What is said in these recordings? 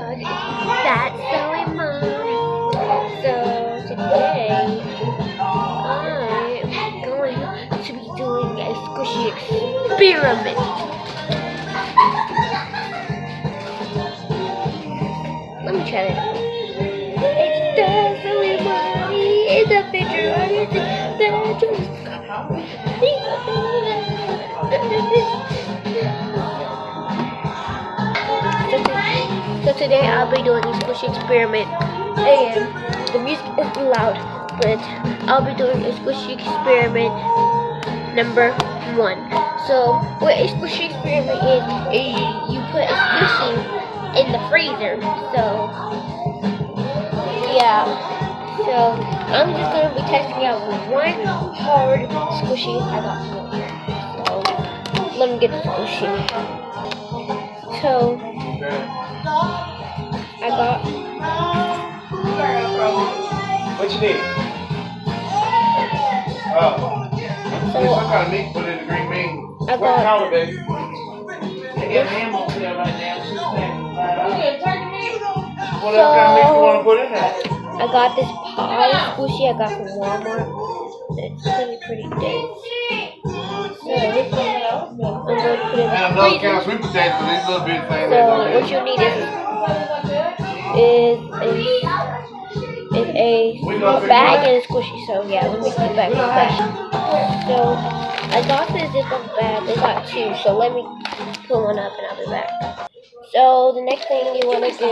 god, that's so annoying. So today I'm going to be doing a squishy experiment. Let me try that. It's so annoying. It's a picture of your bedroom. So today I'll be doing a squishy experiment, and the music is loud, but I'll be doing a squishy experiment number 1. So what a squishy experiment is you put a squishy in the freezer. So yeah, so I'm just going to be testing out one hard squishy I got from here. So let me get the squishy. So I got. What you need? Oh. So some kind of meat put in the green bean. I got. What color, baby? They got ham over there right now. What else kind of meat you want to put in there? I got this pie squishy I got from Walmart. It's pretty dense. So I'm going to put it in the And another freezer. can of sweet potatoes for these little bitty things. So what you need is a bag and a squishy. So yeah, let me get the bag first. So I got the Ziploc bag. I got 2. So let me pull one up and I'll be back. So the next thing you want to do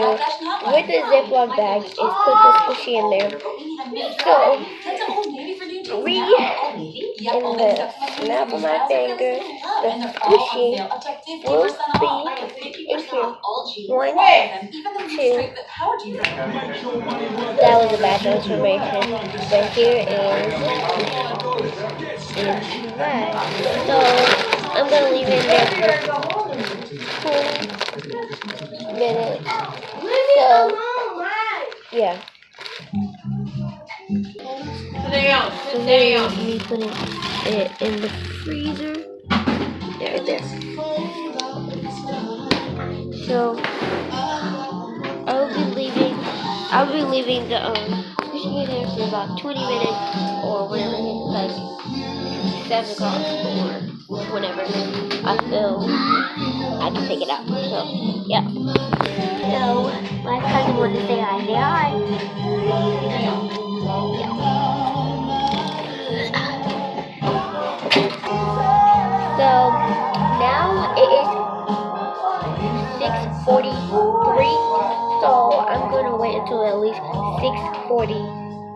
with the Ziploc bag is put the squishy in there. So in the snap of my finger, the squishy will be in here. 1, 2. That was a bad transformation. But here is that. So I'm gonna leave it in there for 2 minutes. So yeah. So now me putting it in the freezer. There. So I'll be leaving the squishy in there for about 20 minutes or whenever it's like 7 o'clock or whenever I feel I can take it out. So yeah. So my cousin wanted to say hi. Say hi. So now it is 6:43. So I'm gonna wait until at least 6:40,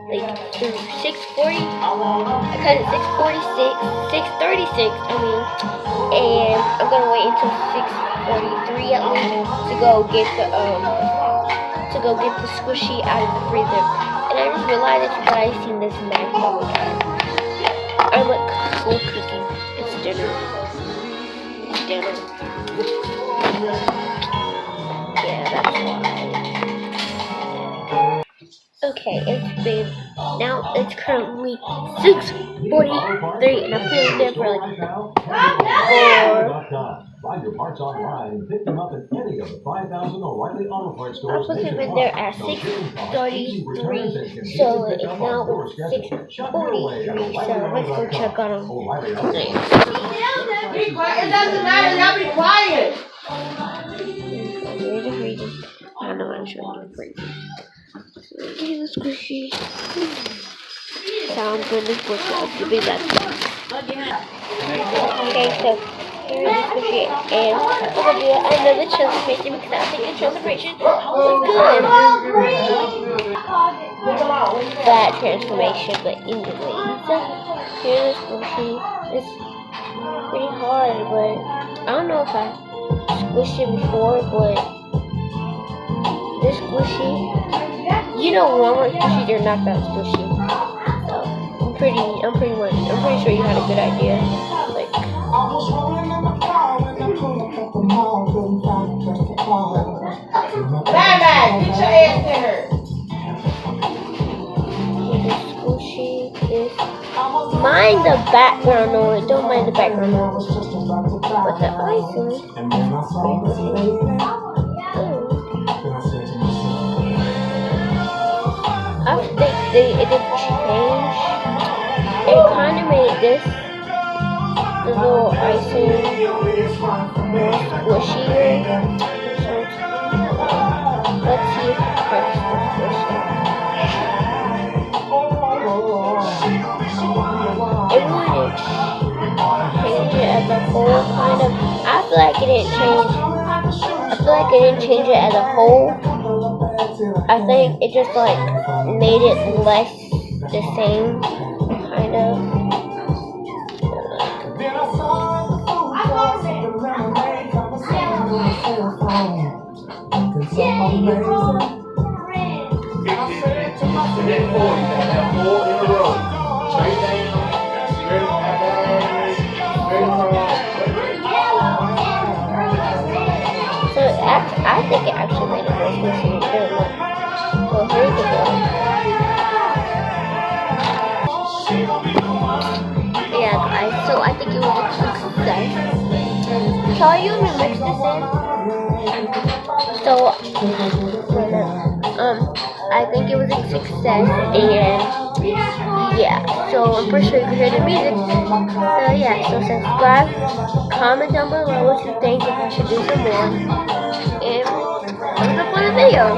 like through 6:40, because it's 6:36. And I'm gonna wait until 6:43 at least to go get the squishy out of the freezer. And I just realized that you guys seen this mess all the time. I'm like slow cooking. It's dinner. Yeah, that's why. Okay, now it's currently 6:43, and I put it there for like 4. Find your parts online and pick them up at any of the 5,000 O'Reilly Auto Parts stores. I put them in there at 6:33, so it's now 6:43. So let's go check on them. Be quiet. It doesn't matter. Y'all be quiet. Here's the freezer. I don't know how to show you the freezer. So here's the squishy. Sounds good. This book will be that. Okay, so here's the squishy, and I'm gonna do another transformation because I think the transformation was good. Bad transformation, but anyways, here's the squishy. It's pretty hard, but I don't know if I squished it before, but this squishy, you know, Walmart squishies are not that squishy. So I'm pretty sure you had a good idea. Like, Bye-bye. Get your ass to her. this squishy is. Mind the background noise. Don't mind the background noise. But the icing. it didn't change. It kind of made the little icing more squishier. So let's see if it cracks the squishy. It really didn't change it as a whole, kind of. I feel like it didn't change. I feel like it didn't change it as a whole. I think it just like made it less the same, kind of. And then 4, you gotta have 4 in a row. Straight down, straight So I think it actually made it more squishy than it looked. So here's the bill. Yeah, guys. So I think it was a success. Shall you mix this in? So I think it was a success, and yeah, so I'm pretty sure you can hear the music. So yeah, so subscribe, comment down below what you think, if I should do some more, and thumbs up on the video.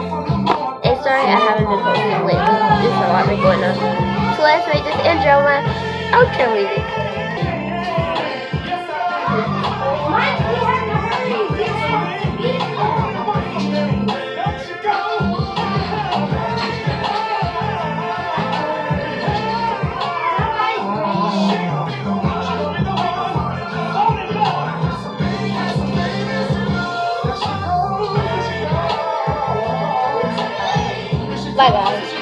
And sorry I haven't been posting lately, just a lot been going on. So let's make this intro my outro music. Bye guys.